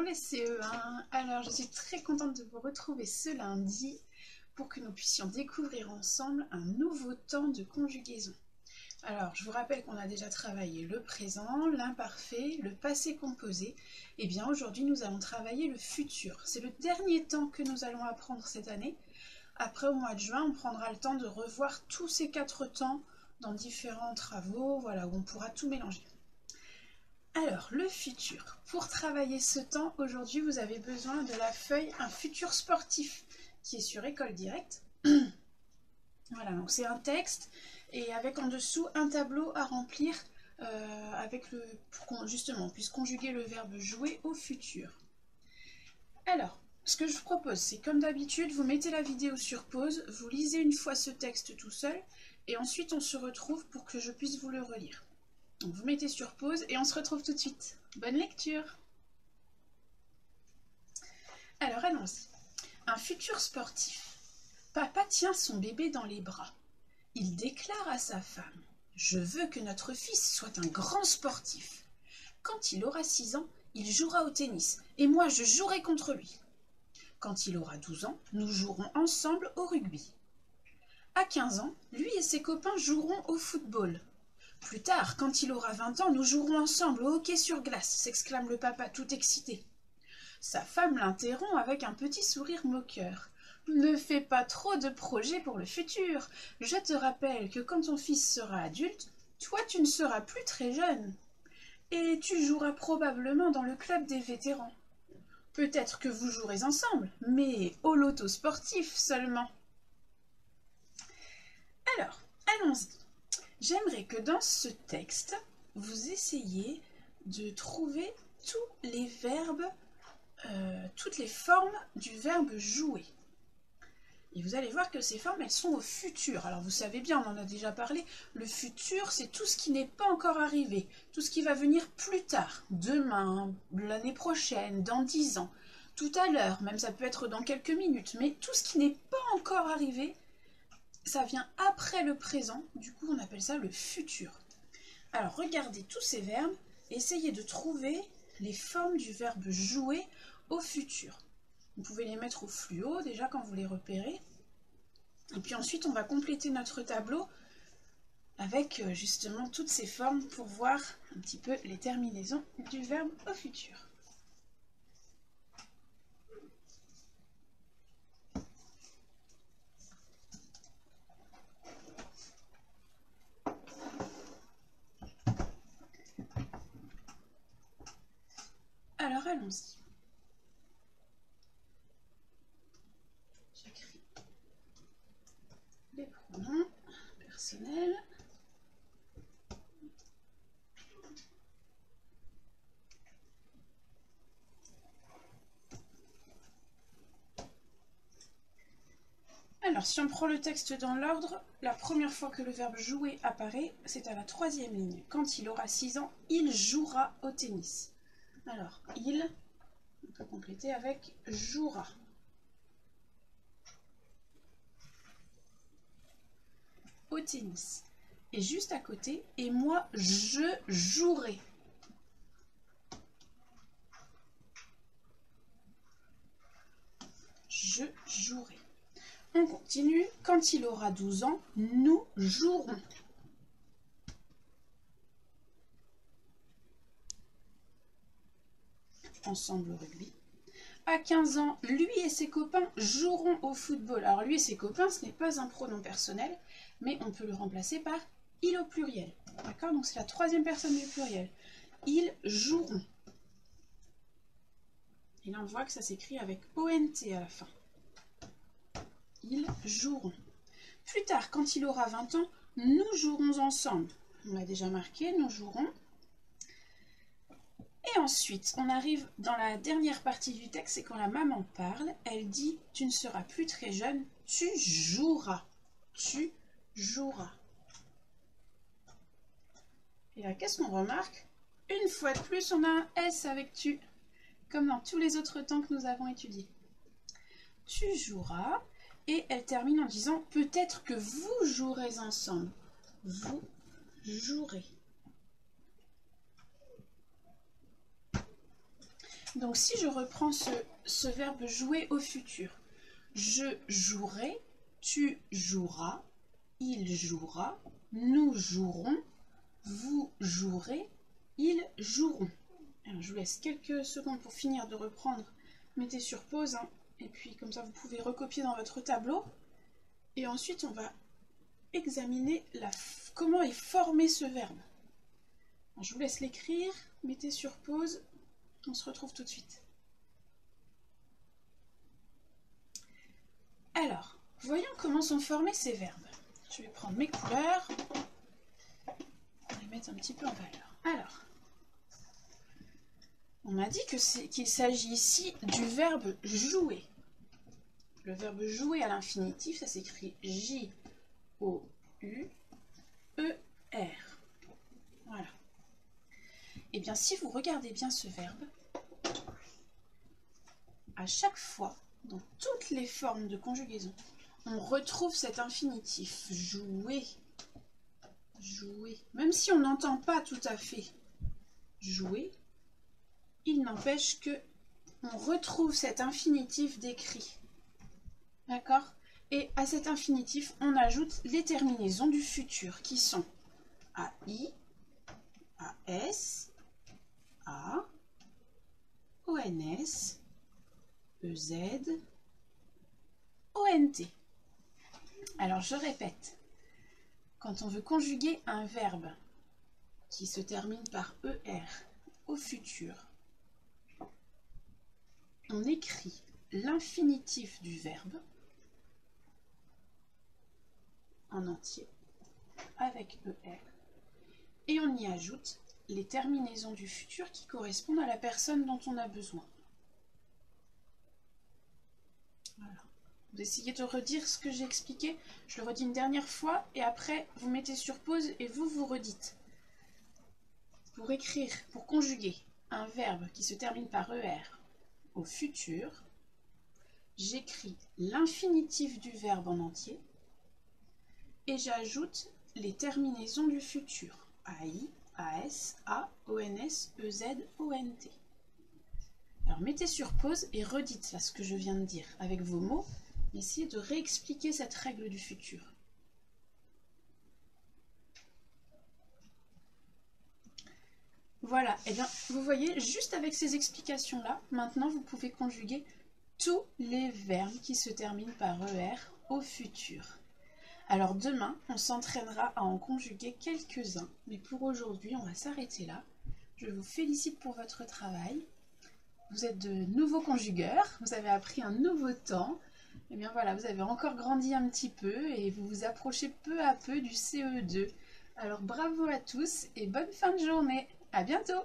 les CE1. Alors, je suis très contente de vous retrouver ce lundi pour que nous puissions découvrir ensemble un nouveau temps de conjugaison. Alors, je vous rappelle qu'on a déjà travaillé le présent, l'imparfait, le passé composé. Et bien, aujourd'hui, nous allons travailler le futur. C'est le dernier temps que nous allons apprendre cette année. Après, au mois de juin, on prendra le temps de revoir tous ces 4 temps dans différents travaux, voilà, où on pourra tout mélanger. Alors, le futur. Pour travailler ce temps, aujourd'hui, vous avez besoin de la feuille Un futur sportif qui est sur École Directe. Voilà, donc c'est un texte et avec en dessous un tableau à remplir pour qu'on justement puisse conjuguer le verbe jouer au futur. Alors, ce que je vous propose, c'est comme d'habitude, vous mettez la vidéo sur pause, vous lisez une fois ce texte tout seul et ensuite on se retrouve pour que je puisse vous le relire. Donc vous mettez sur pause et on se retrouve tout de suite. Bonne lecture! Alors allons-y. Un futur sportif. Papa tient son bébé dans les bras. Il déclare à sa femme « Je veux que notre fils soit un grand sportif. Quand il aura 6 ans, il jouera au tennis et moi je jouerai contre lui. Quand il aura 12 ans, nous jouerons ensemble au rugby. À 15 ans, lui et ses copains joueront au football. Plus tard, quand il aura 20 ans, nous jouerons ensemble au hockey sur glace, s'exclame le papa tout excité. Sa femme l'interrompt avec un petit sourire moqueur. Ne fais pas trop de projets pour le futur. Je te rappelle que quand ton fils sera adulte, toi tu ne seras plus très jeune. Et tu joueras probablement dans le club des vétérans. Peut-être que vous jouerez ensemble, mais au loto sportif seulement. Alors, allons-y. J'aimerais que dans ce texte, vous essayiez de trouver tous les verbes, toutes les formes du verbe jouer. Et vous allez voir que ces formes, elles sont au futur. Alors vous savez bien, on en a déjà parlé, le futur, c'est tout ce qui n'est pas encore arrivé, tout ce qui va venir plus tard, demain, l'année prochaine, dans 10 ans, tout à l'heure, même ça peut être dans quelques minutes, mais tout ce qui n'est pas encore arrivé, ça vient après le présent, du coup on appelle ça le futur. Alors regardez tous ces verbes, essayez de trouver les formes du verbe jouer au futur. Vous pouvez les mettre au fluo déjà quand vous les repérez. Et puis ensuite on va compléter notre tableau avec justement toutes ces formes pour voir un petit peu les terminaisons du verbe au futur. Alors allons-y. J'écris les pronoms personnels. Alors, si on prend le texte dans l'ordre, la première fois que le verbe jouer apparaît, c'est à la 3e ligne. Quand il aura 6 ans, il jouera au tennis. Alors, on peut compléter avec jouera. Au tennis. Et juste à côté, et moi, je jouerai. Je jouerai. On continue. Quand il aura 12 ans, nous jouerons. Ensemble au rugby. À 15 ans, lui et ses copains joueront au football. Alors lui et ses copains, ce n'est pas un pronom personnel, mais on peut le remplacer par il au pluriel. D'accord? Donc c'est la 3e personne du pluriel. Ils joueront. Et là on voit que ça s'écrit avec ONT à la fin. Ils joueront. Plus tard, quand il aura 20 ans, nous jouerons ensemble. On l'a déjà marqué, nous jouerons. Et ensuite, on arrive dans la dernière partie du texte, c'est quand la maman parle, elle dit « Tu ne seras plus très jeune, tu joueras. Tu joueras. » Et là, qu'est-ce qu'on remarque? Une fois de plus, on a un S avec « tu », comme dans tous les autres temps que nous avons étudiés. Tu joueras. Et elle termine en disant « Peut-être que vous jouerez ensemble. » Vous jouerez. Donc si je reprends ce verbe jouer au futur, je jouerai, tu joueras, il jouera, nous jouerons, vous jouerez, ils joueront. Alors, je vous laisse quelques secondes pour finir de reprendre. Mettez sur pause, hein, et puis comme ça vous pouvez recopier dans votre tableau. Et ensuite on va examiner comment est formé ce verbe. Alors, je vous laisse l'écrire, mettez sur pause, on se retrouve tout de suite. Alors, voyons comment sont formés ces verbes. Je vais prendre mes couleurs, les mettre un petit peu en valeur. Alors, on m'a dit qu'il s'agit ici du verbe jouer. Le verbe jouer à l'infinitif, ça s'écrit J-O-U-E-R. Voilà. Et bien, si vous regardez bien ce verbe, à chaque fois, dans toutes les formes de conjugaison, on retrouve cet infinitif jouer. Jouer. Même si on n'entend pas tout à fait jouer, il n'empêche que on retrouve cet infinitif décrit. D'accord? Et à cet infinitif, on ajoute les terminaisons du futur qui sont AI, AS, A, ONS, EZ, ONT. Alors je répète, quand on veut conjuguer un verbe qui se termine par ER au futur, on écrit l'infinitif du verbe en entier avec ER et on y ajoute les terminaisons du futur qui correspondent à la personne dont on a besoin. Voilà. Vous essayez de redire ce que j'ai expliqué. Je le redis une dernière fois et après vous mettez sur pause et vous redites. Pour écrire, pour conjuguer un verbe qui se termine par ER au futur, j'écris l'infinitif du verbe en entier et j'ajoute les terminaisons du futur. AI, AS, A, ONS, EZ, ONT. Alors mettez sur pause et redites là ce que je viens de dire avec vos mots. Essayez de réexpliquer cette règle du futur. Voilà, et bien vous voyez, juste avec ces explications-là, maintenant vous pouvez conjuguer tous les verbes qui se terminent par ER au futur. Alors demain, on s'entraînera à en conjuguer quelques-uns, mais pour aujourd'hui, on va s'arrêter là. Je vous félicite pour votre travail. Vous êtes de nouveaux conjugueurs, vous avez appris un nouveau temps. Et bien voilà, vous avez encore grandi un petit peu et vous vous approchez peu à peu du CE2. Alors bravo à tous et bonne fin de journée. À bientôt!